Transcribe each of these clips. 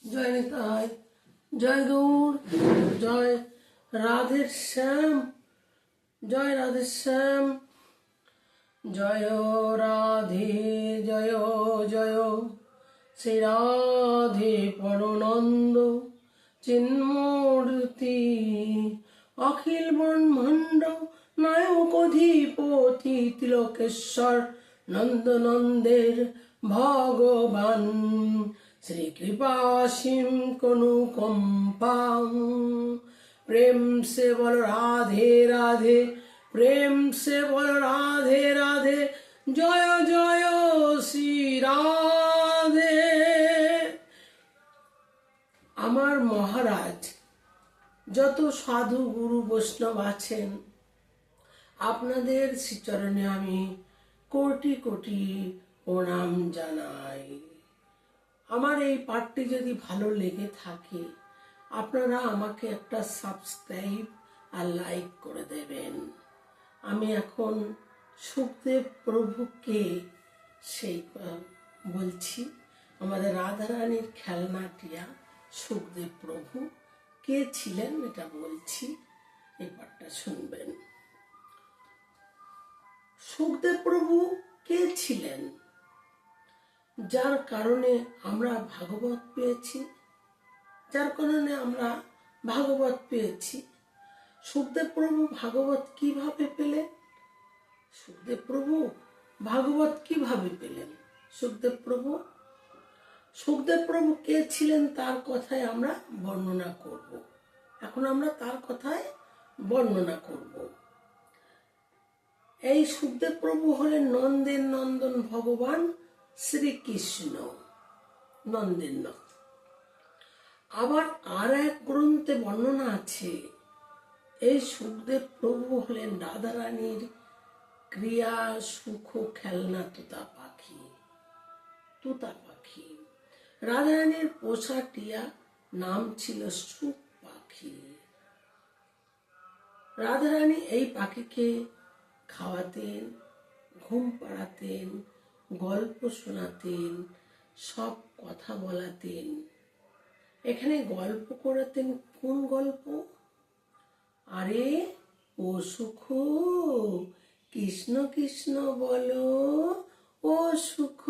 জয় নিতাই, জয় গৌর, জয় রাধে শ্যাম, জয় রাধে শ্যাম, জয় রাধে, জয় জয় শ্রী রাধে পরনন্দ চিন্মূর্তি, অখিল ব্রহ্মাণ্ড নায়ক অধিপতি তিলকেশ্বর নন্দনন্দের ভগবান, শ্রী কৃপা সিম কনুকম্পাং, प्रेम से बोल राधे राधे, प्रेम से बोल राधे राधे, जय जय श्री राधे। আমার মহারাজ যত সাধু গুরু বৈষ্ণব আছেন, আপনাদের শ্রীচরণে আমি কোটি কোটি প্রণাম জানাই। আমার এই পাঠটি যদি ভালো লেগে থাকে, আপনারা আমাকে একটা সাবস্ক্রাইব আর লাইক করে দেবেন। আমি এখন সুখদেব প্রভুকে সেই বলছি, আমাদের রাধারানীর খেলনাটিয়া সুখদেব প্রভু কে ছিলেন এটা বলছি, এই পাঠটা শুনবেন। সুখদেব প্রভু কে ছিলেন? যার কারণে আমরা ভাগবত পেয়েছি, যার কারণে আমরা ভাগবত পেয়েছি। সুখদেব প্রভু ভাগবত কিভাবে পেলেন? সুখদেব প্রভু ভাগবত কিভাবে পেলেন? সুখদেব প্রভু কে ছিলেন তার কথায় আমরা বর্ণনা করব। এখন আমরা তার কথায় বর্ণনা করব। এই সুখদেব প্রভু হলেন নন্দের নন্দন ভগবান শ্রীকৃষ্ণ, নন্দের নন্দন। আবার আর এক গ্রন্থে বর্ণনা আছে, এই সুখদেব প্রভু হলেন রাধারানীর ক্রিয়া সুখ খেলনা তোতা পাখি। রাধারানীর পোষা টিয়া নাম ছিল সুখ পাখি। রাধারানী এই পাখিকে খাওয়াতেন, ঘুম পাড়াতেন, গল্প শোনাতেন, সব কথা বলাতেন। এখানে গল্প করাতেন। কোন গল্প? আরে ও সুখ, কৃষ্ণ কৃষ্ণ বলো, ও সুখ,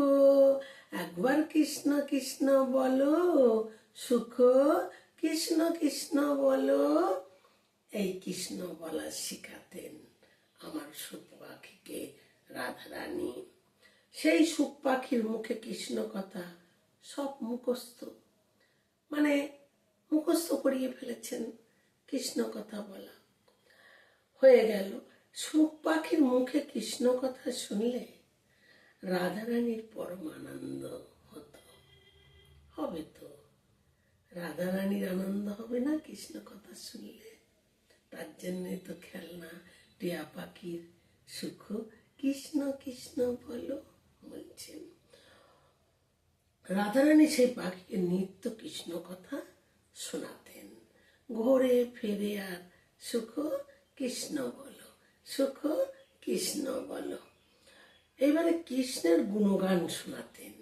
একবার কৃষ্ণ কৃষ্ণ বলো, সুখ কৃষ্ণ কৃষ্ণ বলো। এই কৃষ্ণ বলা শিখাতেন আমার সুখ পাখিকে রাধারানী। সেই সুখ পাখির মুখে কৃষ্ণ কথা সব মুখস্থ, মানে মুখস্থ করিয়ে ফেলেছেন। কৃষ্ণ কথা বলা হয়ে গেল। সুখ পাখির মুখে কৃষ্ণ কথা শুনলে রাধারানীর পরম আনন্দ হবে তো। রাধারানীর আনন্দ হবে না কৃষ্ণ কথা শুনলে? তার জন্য তো খেলনা টিয়া পাখির সুখ কৃষ্ণ কৃষ্ণ বলো বলছেন। রাধারানী সেই পাখিকে নিত্য কৃষ্ণ কথা শোনাতেন। ঘোরে ফেরে আর সুখ কৃষ্ণ বলো, সুখ কৃষ্ণ বলো। এবারে কৃষ্ণের গুণগান শোনাতেন,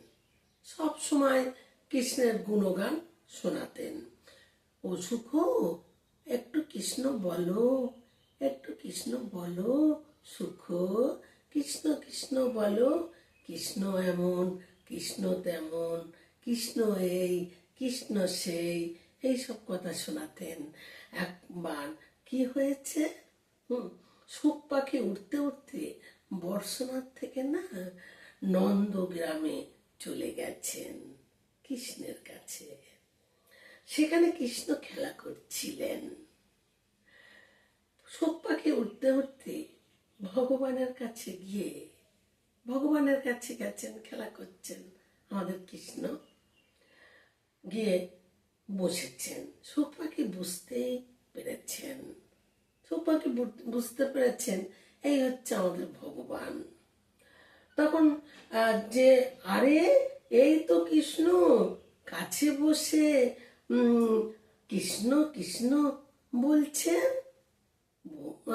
সব সময় কৃষ্ণের গুণগান শোনাতেন। ও সুখ, একটু কৃষ্ণ বলো, একটু কৃষ্ণ বলো, সুখ কৃষ্ণ কৃষ্ণ বলো। কৃষ্ণ এমন, কৃষ্ণ তেমন, কৃষ্ণ এই, কৃষ্ণ সেই, এইসব কথা শোনাতেন। একবার কি হয়েছে, সুখ পাখি উঠতে উঠতে বর্ষনাথ থেকে না নন্দগ্রামে চলে গেছেন কৃষ্ণের কাছে। সেখানে কৃষ্ণ খেলা করছিলেন। সুখ পাখি উঠতে উঠতে ভগবানের কাছে গেছেন, খেলা করছেন আমাদের কৃষ্ণ, গিয়ে বসেছেন। সুখ পাখি বুঝতে পেরেছেন এই হচ্ছে আমাদের ভগবান। তখন যে আরে এই তো কৃষ্ণ কাছে বসে কৃষ্ণ কৃষ্ণ বলছেন।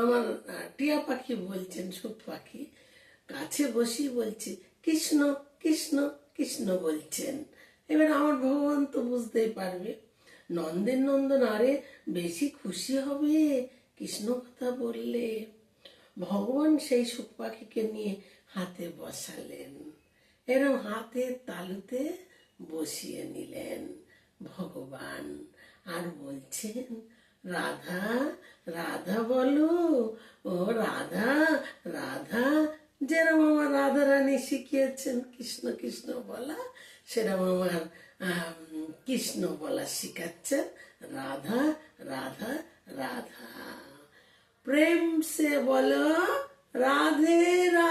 আমার টিয়া পাখি বলছেন, সুখ পাখি কাছে বসি বলছে কৃষ্ণ কৃষ্ণ কৃষ্ণ বলছেন। এবার আমার ভগবান তো বুঝতেই পারবে, নন্দের নন্দন আরে বেশি খুশি হবে কৃষ্ণ কথা বললে। ভগবান সেই সুখ পাখিকে নিয়ে হাতে বসালেন, এরম হাতের তালুতে বসিয়ে নিলেন ভগবান, আর বলছেন রাধা রাধা বলো, ও রাধা রাধা। যেরকম আমার রাধা রানী শিখিয়েছেন কৃষ্ণ কৃষ্ণ বলা, সেরকম আমার কৃষ্ণ বলা শিখাচ্ছেন রাধা রাধা রাধা। প্রেম সে বলো রাধে রাধে।